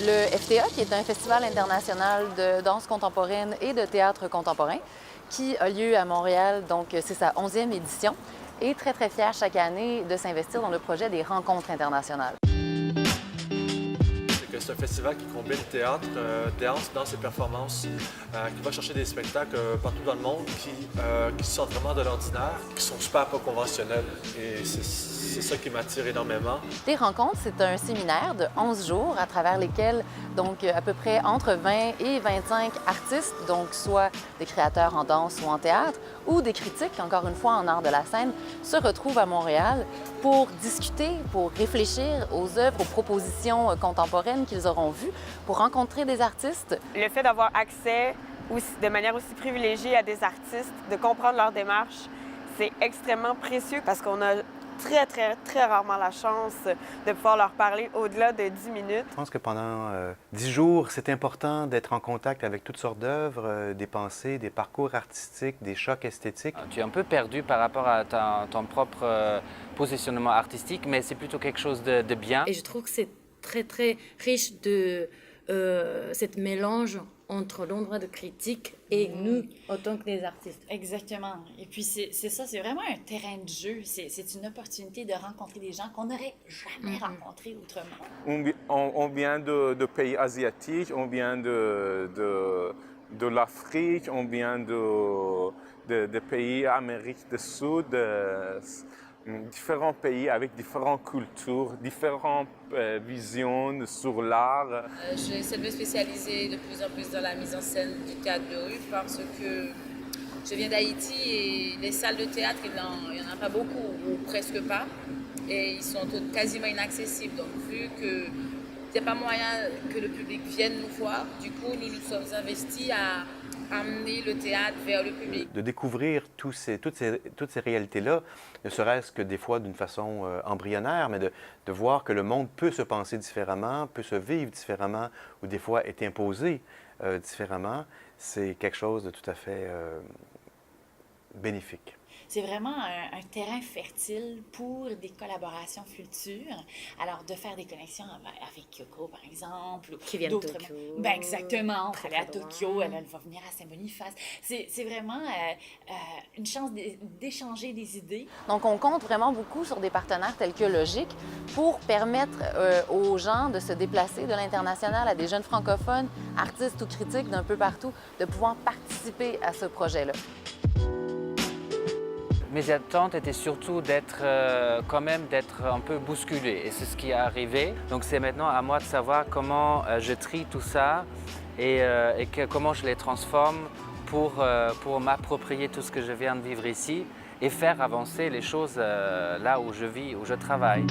Le FTA, qui est un festival international de danse contemporaine et de théâtre contemporain, qui a lieu à Montréal, donc c'est sa 11e édition, et très, très fier chaque année de s'investir dans le projet des rencontres internationales. C'est un festival qui combine théâtre, danse et performance, qui va chercher des spectacles partout dans le monde qui sortent vraiment de l'ordinaire, qui sont super pas conventionnels. Et c'est ça qui m'attire énormément. Des rencontres, c'est un séminaire de 11 jours à travers lesquels, donc, à peu près entre 20 et 25 artistes, donc soit des créateurs en danse ou en théâtre, ou des critiques, encore une fois en art de la scène, se retrouvent à Montréal pour discuter, pour réfléchir aux œuvres, aux propositions contemporaines qu'ils auront vues, pour rencontrer des artistes. Le fait d'avoir accès de manière aussi privilégiée à des artistes, de comprendre leur démarche, c'est extrêmement précieux parce qu'on a très rarement la chance de pouvoir leur parler au-delà de 10 minutes. Je pense que pendant 10 jours, c'est important d'être en contact avec toutes sortes d'œuvres, des pensées, des parcours artistiques, des chocs esthétiques. Tu es un peu perdu par rapport à ton propre positionnement artistique, mais c'est plutôt quelque chose de bien. Et je trouve que c'est très riche de cette mélange entre l'endroit de critique et nous, en tant que des artistes. Exactement. Et puis, c'est ça, c'est vraiment un terrain de jeu. C'est une opportunité de rencontrer des gens qu'on n'aurait jamais rencontrés autrement. On vient de pays asiatiques, on vient de l'Afrique, on vient de pays Amérique du Sud, différents pays avec différentes cultures, différentes visions sur l'art. J'essaie de me spécialiser de plus en plus dans la mise en scène du théâtre de rue parce que je viens d'Haïti et les salles de théâtre, il n'y en a pas beaucoup ou presque pas et ils sont quasiment inaccessibles. Donc vu qu'il n'y a pas moyen que le public vienne nous voir, du coup nous nous sommes investis à amener le théâtre vers le public. De découvrir toutes ces réalités-là, ne serait-ce que des fois d'une façon embryonnaire, mais de voir que le monde peut se penser différemment, peut se vivre différemment, ou des fois est imposé différemment, c'est quelque chose de tout à fait bénéfique. C'est vraiment un terrain fertile pour des collaborations futures. Alors, de faire des connexions avec Yoko, par exemple. Qui vient de Tokyo. Ben exactement. On va aller à Tokyo, elle va venir à Saint-Boniface. C'est vraiment une chance d'échanger des idées. Donc, on compte vraiment beaucoup sur des partenaires tels que Logic pour permettre aux gens de se déplacer de l'international à des jeunes francophones, artistes ou critiques d'un peu partout, de pouvoir participer à ce projet-là. Mes attentes étaient surtout d'être un peu bousculé et c'est ce qui est arrivé. Donc c'est maintenant à moi de savoir comment je trie tout ça et comment je les transforme pour m'approprier tout ce que je viens de vivre ici et faire avancer les choses là où je vis, où je travaille.